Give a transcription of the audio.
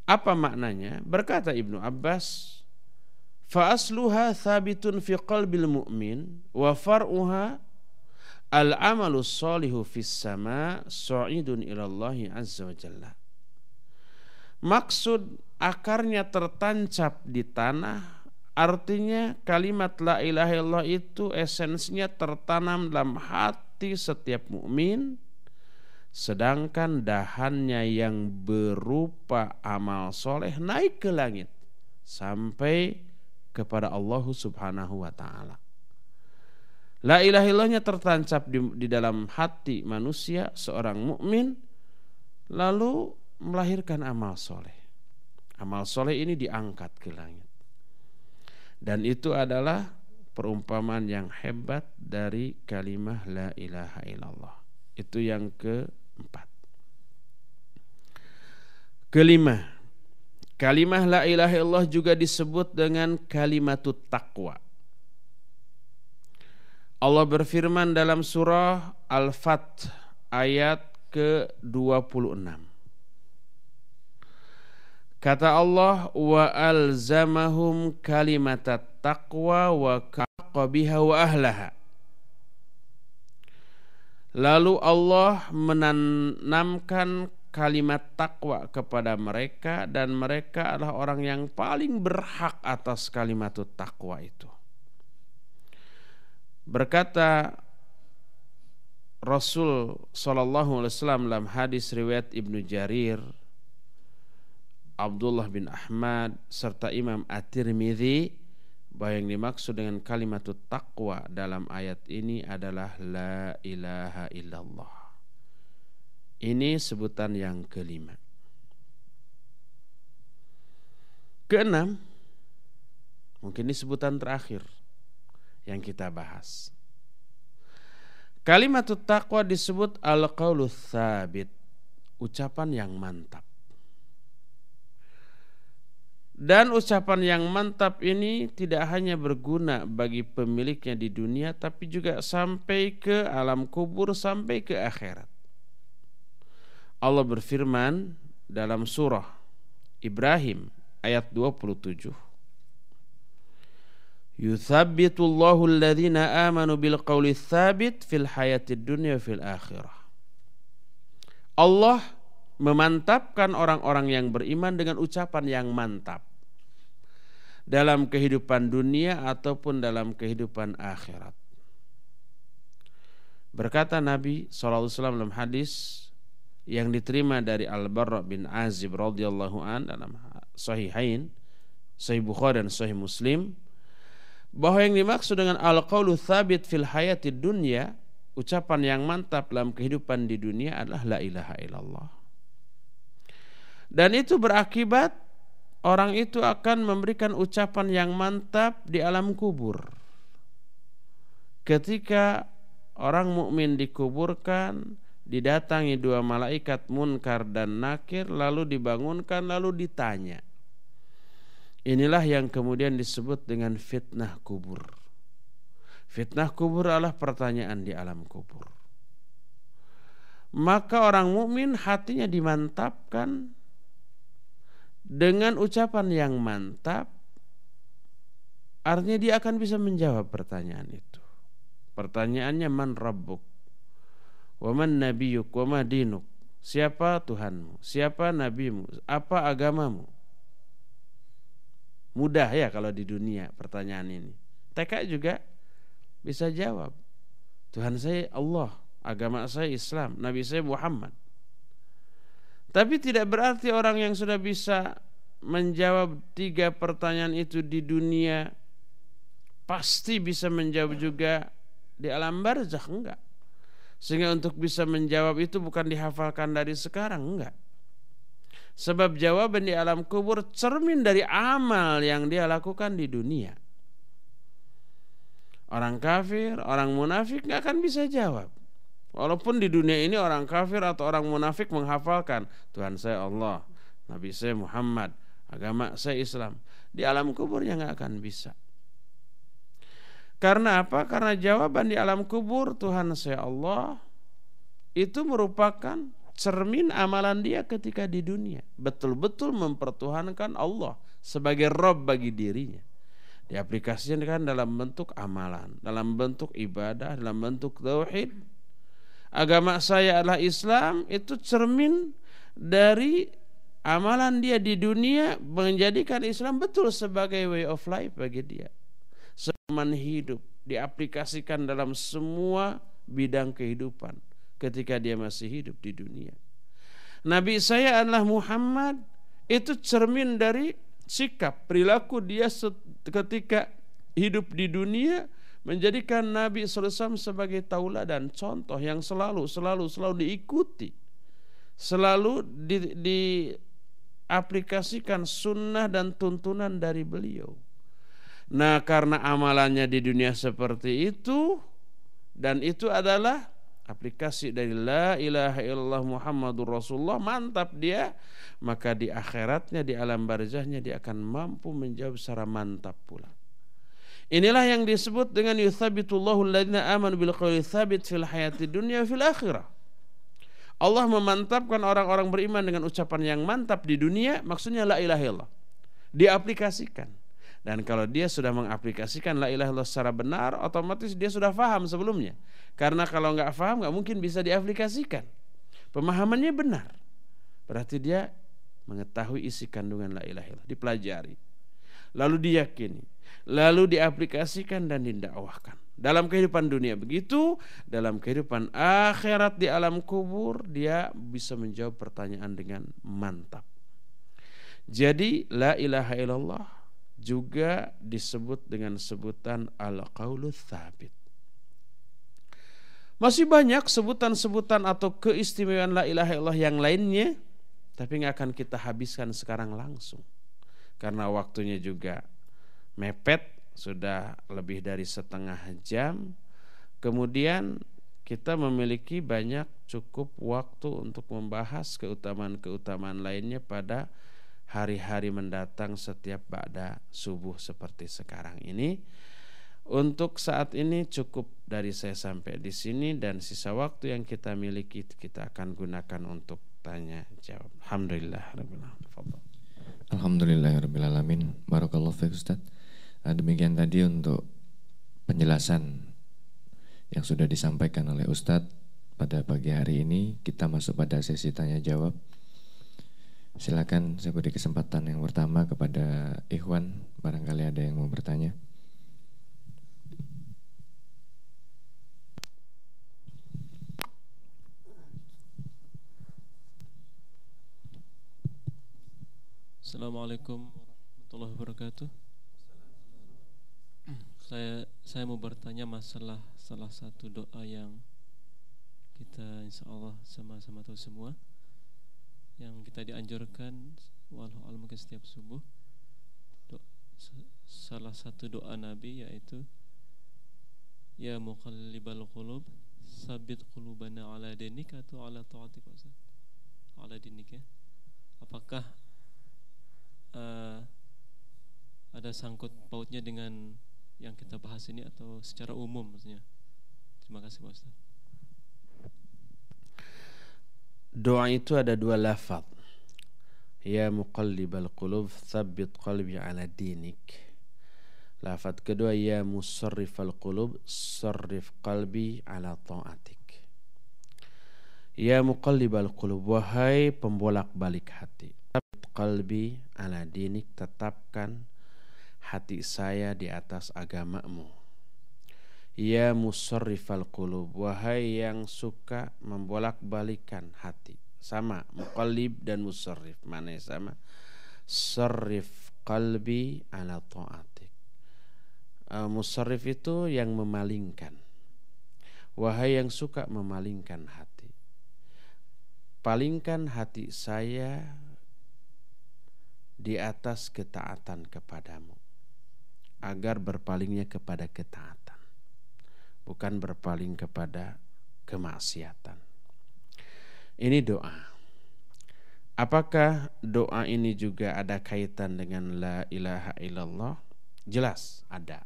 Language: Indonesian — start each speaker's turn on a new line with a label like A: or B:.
A: Apa maknanya? Berkata Ibnu Abbas, fa asluha thabitun fi qalbil mu'min wa far'uha al-amalu sholihu fis sama su'idun ilallahi azza wa jalla. Maksud akarnya tertancap di tanah, artinya kalimat la ilaha illallah itu esensinya tertanam dalam hati setiap mukmin, sedangkan dahannya yang berupa amal soleh naik ke langit sampai kepada Allah subhanahu wa ta'ala. La ilaha illallahnya tertancap di dalam hati manusia seorang mukmin, lalu melahirkan amal soleh. Amal soleh ini diangkat ke langit. Dan itu adalah perumpamaan yang hebat dari kalimah la ilaha illallah. Itu yang keempat. Kelima, kalimah la ilaha illallah juga disebut dengan kalimatut taqwa. Allah berfirman dalam surah Al-Fath ayat ke-26. Kata Allah, wa alzamahum kalimatat taqwa wa kaqabiha wa ahlaha. Lalu Allah menanamkan kalimat takwa kepada mereka, dan mereka adalah orang yang paling berhak atas kalimatut takwa itu. Berkata Rasul sallallahu alaihi wasallam dalam hadis riwayat Ibnu Jarir, Abdullah bin Ahmad serta Imam At-Tirmidzi, bahwa yang dimaksud dengan kalimatut taqwa dalam ayat ini adalah la ilaha illallah. Ini sebutan yang kelima. Keenam, mungkin ini sebutan terakhir yang kita bahas. Kalimatut taqwa disebut al-qaulus tsabit, ucapan yang mantap. Dan ucapan yang mantap ini tidak hanya berguna bagi pemiliknya di dunia, tapi juga sampai ke alam kubur, sampai ke akhirat. Allah berfirman dalam surah Ibrahim ayat 27. Yuthabbitullahu alladhina amanu bil qawli tsabit fil hayatid dunya fil akhirah. Allah memantapkan orang-orang yang beriman dengan ucapan yang mantap dalam kehidupan dunia ataupun dalam kehidupan akhirat. Berkata Nabi SAW dalam hadis yang diterima dari Al-Barra bin Azib radhiyallahu an dalam Sahihain, Sahih Bukhari dan Sahih Muslim, bahwa yang dimaksud dengan al-qaulu tsabit fil hayatid dunya, ucapan yang mantap dalam kehidupan di dunia, adalah la ilaha illallah. Dan itu berakibat orang itu akan memberikan ucapan yang mantap di alam kubur. Ketika orang mukmin dikuburkan, didatangi dua malaikat Munkar dan Nakir, lalu dibangunkan, lalu ditanya. Inilah yang kemudian disebut dengan fitnah kubur. Fitnah kubur adalah pertanyaan di alam kubur. Maka orang mukmin hatinya dimantapkan dengan ucapan yang mantap, artinya dia akan bisa menjawab pertanyaan itu. Pertanyaannya, man rabbuk, wa man nabiyuk, wa ma dinuk. Siapa Tuhanmu, siapa nabimu, apa agamamu? Mudah ya kalau di dunia pertanyaan ini. TK juga bisa jawab. Tuhan saya Allah, agama saya Islam, Nabi saya Muhammad. Tapi tidak berarti orang yang sudah bisa menjawab 3 pertanyaan itu di dunia pasti bisa menjawab juga di alam barzakh, enggak. Sehingga untuk bisa menjawab itu bukan dihafalkan dari sekarang, enggak. Sebab jawaban di alam kubur cermin dari amal yang dia lakukan di dunia. Orang kafir, orang munafik gak akan bisa jawab. Walaupun di dunia ini orang kafir atau orang munafik menghafalkan, Tuhan saya Allah, Nabi saya Muhammad, agama saya Islam. Di alam kuburnya gak akan bisa. Karena apa? Karena jawaban di alam kubur, Tuhan saya Allah, itu merupakan cermin amalan dia ketika di dunia. Betul-betul mempertuhankan Allah sebagai Rabb bagi dirinya. Diaplikasikan dalam bentuk amalan, dalam bentuk ibadah, dalam bentuk tauhid. Agama saya adalah Islam, itu cermin dari amalan dia di dunia, menjadikan Islam betul sebagai way of life bagi dia. Seman hidup diaplikasikan dalam semua bidang kehidupan ketika dia masih hidup di dunia. Nabi saya adalah Muhammad, itu cermin dari sikap perilaku dia ketika hidup di dunia, menjadikan Nabi SAW sebagai tauladan, contoh yang selalu diikuti, selalu diaplikasikan sunnah dan tuntunan dari beliau. Nah, karena amalannya di dunia seperti itu, dan itu adalah aplikasi dari la ilaha illallah Muhammadur Rasulullah, mantap dia, maka di akhiratnya, di alam barzahnya dia akan mampu menjawab secara mantap pula. Inilah yang disebut dengan yuthabitullahu alladhina amanu bil qawli tsabit fil hayati dunya fil akhirah. Allah memantapkan orang-orang beriman dengan ucapan yang mantap di dunia, maksudnya la ilaha illallah, diaplikasikan. Dan kalau dia sudah mengaplikasikan la ilaha illallah secara benar, otomatis dia sudah faham sebelumnya. Karena kalau nggak faham nggak mungkin bisa diaplikasikan. Pemahamannya benar, berarti dia mengetahui isi kandungan la ilaha illallah, dipelajari, lalu diyakini, lalu diaplikasikan dan didakwahkan. Dalam kehidupan dunia begitu, dalam kehidupan akhirat di alam kubur dia bisa menjawab pertanyaan dengan mantap. Jadi la ilaha illallah juga disebut dengan sebutan al-qaulu tsabit. Masih banyak sebutan-sebutan atau keistimewaan la ilaha illallah yang lainnya, tapi nggak akan kita habiskan sekarang langsung karena waktunya juga mepet, sudah lebih dari setengah jam. Kemudian kita memiliki banyak cukup waktu untuk membahas keutamaan-keutamaan lainnya pada hari-hari mendatang setiap ba'da subuh seperti sekarang ini. Untuk saat ini cukup dari saya sampai di sini, dan sisa waktu yang kita miliki kita akan gunakan untuk tanya jawab.
B: Alhamdulillahirrabbilalamin. Barakallahu fiik Ustaz. Demikian tadi untuk penjelasan yang sudah disampaikan oleh Ustadz pada pagi hari ini. Kita masuk pada sesi tanya jawab. Silakan saya beri kesempatan yang pertama kepada Ikhwan, barangkali ada yang mau bertanya.
C: Assalamualaikum warahmatullahi wabarakatuh. Saya mau bertanya masalah salah satu doa yang kita insya Allah sama-sama tahu semua, yang kita dianjurkan walau mungkin setiap subuh. Salah satu doa Nabi yaitu ya muqallibal qulub sabit qulubana ala dinik atau ala ta'atik, ala dinik ya. Apakah ada sangkut pautnya dengan yang kita bahas ini atau secara umum maksudnya? Terima kasih Pak Ustaz.
A: Doa itu ada dua lafaz. Ya muqallibal qulub tsabbit qalbi ala dinik. Lafaz kedua ya musarrifal qulub sarrif qalbi ala ta'atik. Ya muqallibal qulub, wahai pembolak-balik hati, tsabbit qalbi ala dinik, tetapkan hati saya di atas agamamu. Ya musarrifal qulub, wahai yang suka membolak-balikan hati. Sama, muqallib dan musarrif, mana sama? Sarrif qalbi ala ta'atik. Musarrif itu yang memalingkan. Wahai yang suka memalingkan hati, palingkan hati saya di atas ketaatan kepadamu, agar berpalingnya kepada ketaatan, bukan berpaling kepada kemaksiatan. Ini doa. Apakah doa ini juga ada kaitan dengan la ilaha illallah? Jelas ada.